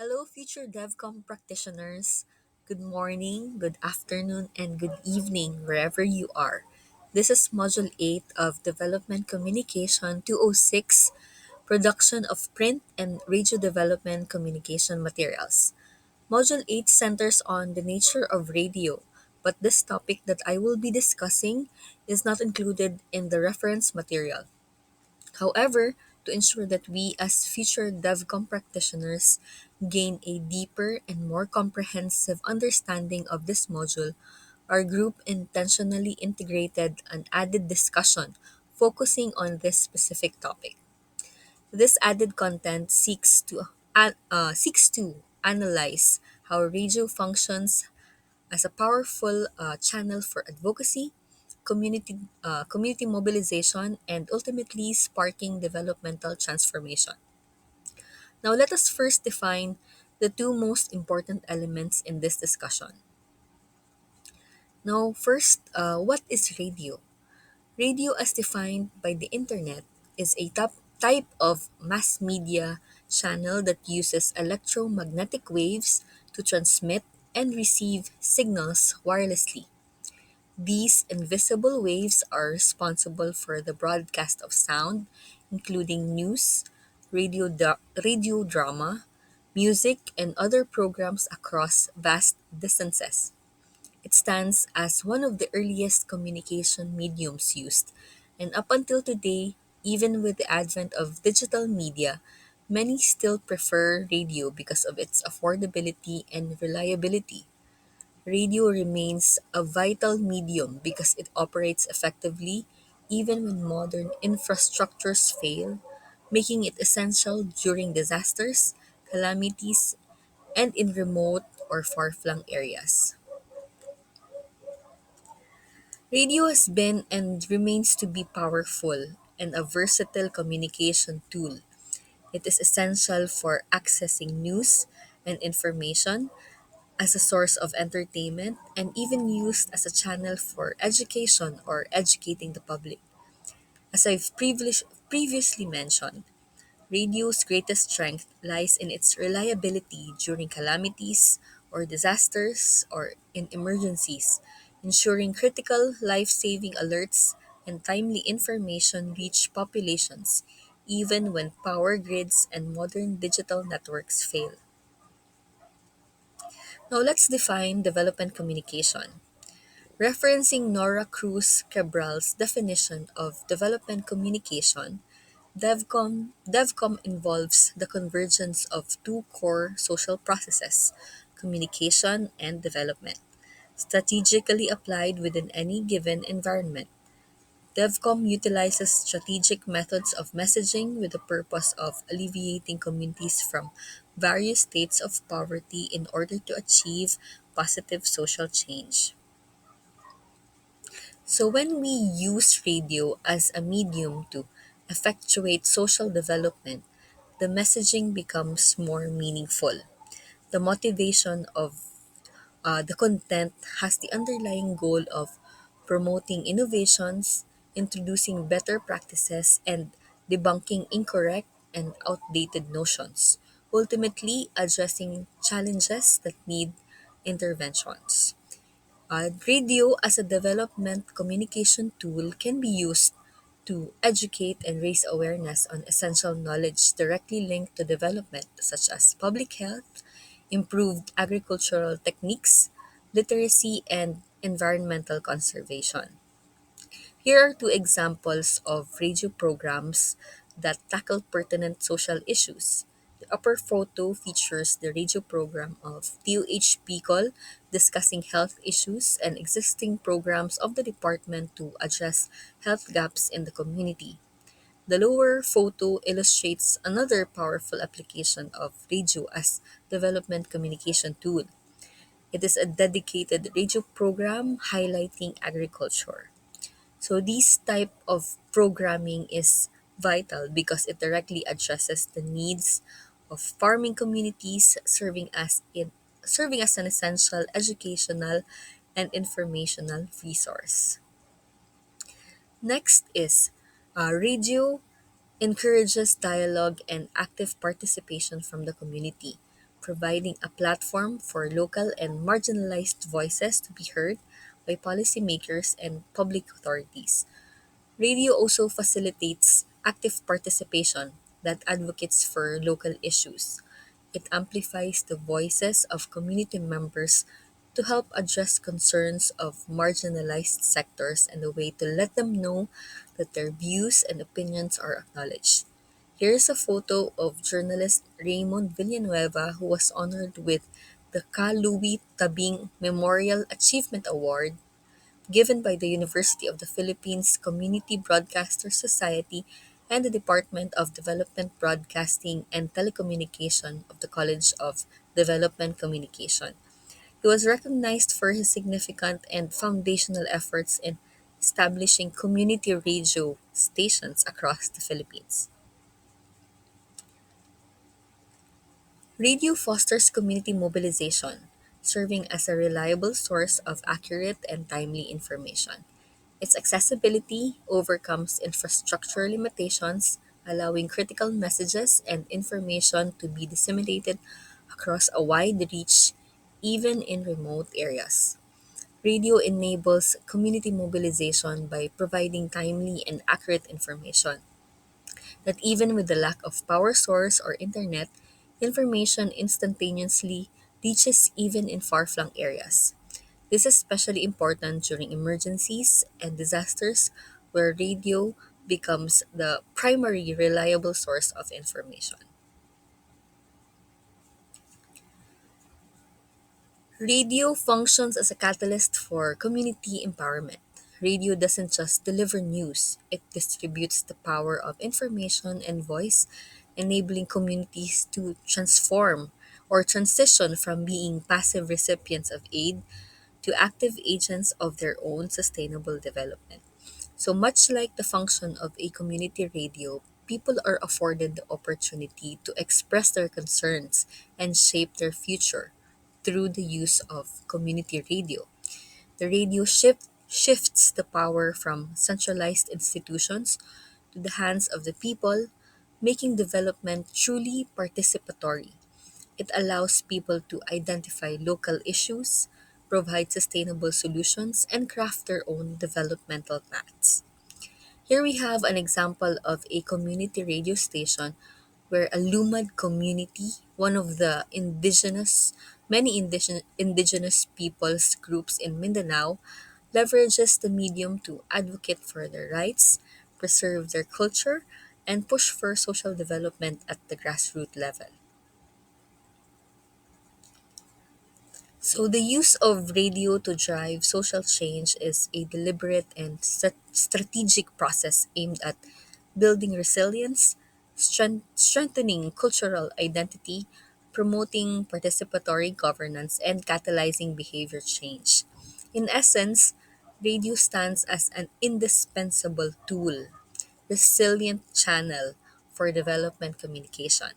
Hello, future DevCom practitioners. Good morning, good afternoon, and good evening, wherever you are. This is Module 8 of Development Communication 206, Production of Print and Radio Development Communication Materials. Module 8 centers on the nature of radio, but this topic that I will be discussing is not included in the reference material. However, to ensure that we as future DevCom practitioners gain a deeper and more comprehensive understanding of this module, our group intentionally integrated an added discussion focusing on this specific topic. This added content seeks to analyze how radio functions as a powerful channel for advocacy, community mobilization, and ultimately sparking developmental transformation. Now, let us first define the two most important elements in this discussion. Now, first, what is radio? Radio, as defined by the internet, is a type of mass media channel that uses electromagnetic waves to transmit and receive signals wirelessly. These invisible waves are responsible for the broadcast of sound, including news, radio drama, music, and other programs across vast distances. It stands as one of the earliest communication mediums used, and up until today, even with the advent of digital media, many still prefer radio because of its affordability and reliability. Radio remains a vital medium because it operates effectively even when modern infrastructures fail, making it essential during disasters, calamities, and in remote or far flung areas. Radio has been and remains to be powerful and a versatile communication tool. It is essential for accessing news and information, as a source of entertainment, and even used as a channel for education or educating the public. As I've previously mentioned, radio's greatest strength lies in its reliability during calamities or disasters or in emergencies, ensuring critical life saving alerts and timely information reach populations, even when power grids and modern digital networks fail. Now let's define development communication. Referencing Nora Cruz Cabral's definition of development communication, DevCom involves the convergence of two core social processes, communication and development, strategically applied within any given environment. DevCom utilizes strategic methods of messaging with the purpose of alleviating communities from various states of poverty in order to achieve positive social change. So, when we use radio as a medium to effectuate social development, the messaging becomes more meaningful. The motivation of the content has the underlying goal of promoting innovations, introducing better practices, and debunking incorrect and outdated notions, ultimately addressing challenges that need interventions. Radio as a development communication tool can be used to educate and raise awareness on essential knowledge directly linked to development, such as public health, improved agricultural techniques, literacy, and environmental conservation. Here are two examples of radio programs that tackle pertinent social issues. The upper photo features the radio program of TUH Bicol discussing health issues and existing programs of the department to address health gaps in the community. The lower photo illustrates another powerful application of radio as development communication tool. It is a dedicated radio program highlighting agriculture. So this type of programming is vital because it directly addresses the needs of farming communities, serving as an essential educational and informational resource. Next is radio encourages dialogue and active participation from the community. providing a platform for local and marginalized voices to be heard by policymakers and public authorities. Radio also facilitates active participation that advocates for local issues. It amplifies the voices of community members to help address concerns of marginalized sectors and a way to let them know that their views and opinions are acknowledged. Here is a photo of journalist Raymond Villanueva who was honored with the Ka Louie Tabing Memorial Achievement Award given by the University of the Philippines Community Broadcaster Society and the Department of Development Broadcasting and Telecommunication of the College of Development Communication. He was recognized for his significant and foundational efforts in establishing community radio stations across the Philippines. Radio fosters community mobilization, serving as a reliable source of accurate and timely information. Its accessibility overcomes infrastructure limitations, allowing critical messages and information to be disseminated across a wide reach, even in remote areas. Radio enables community mobilization by providing timely and accurate information that even with the lack of power source or internet, information instantaneously reaches even in far-flung areas. This is especially important during emergencies and disasters where radio becomes the primary reliable source of information. Radio functions as a catalyst for community empowerment. Radio doesn't just deliver news, it distributes the power of information and voice, enabling communities to transform or transition from being passive recipients of aid to active agents of their own sustainable development. So, much like the function of a community radio, people are afforded the opportunity to express their concerns and shape their future through the use of community radio. The shifts the power from centralized institutions to the hands of the people, making development truly participatory. It allows people to identify local issues, provide sustainable solutions, and craft their own developmental paths. Here we have an example of a community radio station where a Lumad community, one of the many indigenous peoples groups in Mindanao, leverages the medium to advocate for their rights, preserve their culture, and push for social development at the grassroots level. So, the use of radio to drive social change is a deliberate and strategic process aimed at building resilience, strengthening cultural identity, promoting participatory governance, and catalyzing behavior change. In essence, radio stands as an indispensable tool, resilient channel for development communication.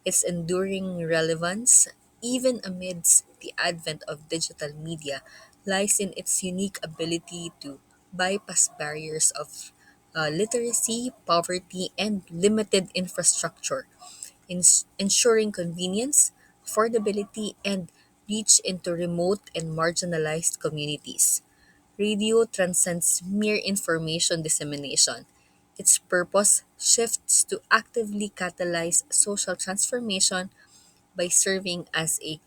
Its enduring relevance, even amidst the advent of digital media, lies in its unique ability to bypass barriers of literacy, poverty, and limited infrastructure, ensuring convenience, affordability, and reach into remote and marginalized communities. Radio transcends mere information dissemination. Its purpose shifts to actively catalyze social transformation by serving as a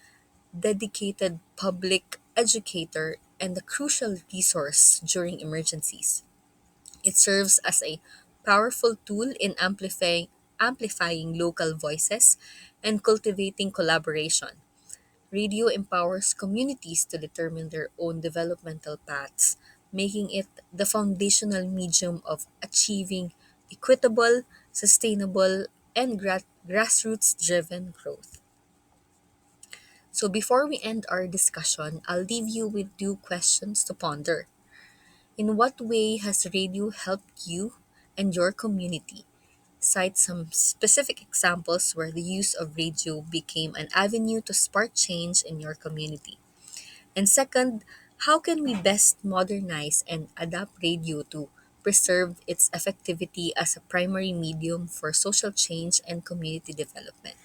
dedicated public educator and a crucial resource during emergencies. It serves as a powerful tool in amplifying local voices and cultivating collaboration. Radio empowers communities to determine their own developmental paths, making it the foundational medium of achieving equitable, sustainable, and grassroots driven growth. So, before we end our discussion, I'll leave you with two questions to ponder. In what way has radio helped you and your community? Cite some specific examples where the use of radio became an avenue to spark change in your community. And second, how can we best modernize and adapt radio to preserve its effectivity as a primary medium for social change and community development?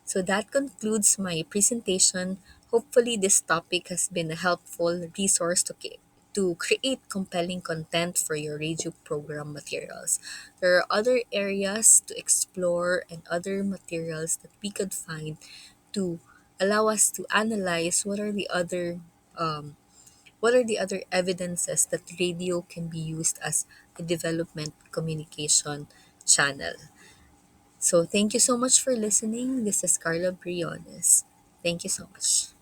So that concludes my presentation. Hopefully, this topic has been a helpful resource to create compelling content for your radio program materials. There are other areas to explore and other materials that we could find to allow us to analyze um, what are the other evidences that radio can be used as a development communication channel. So thank you so much for listening. This is Carla Briones. Thank you so much.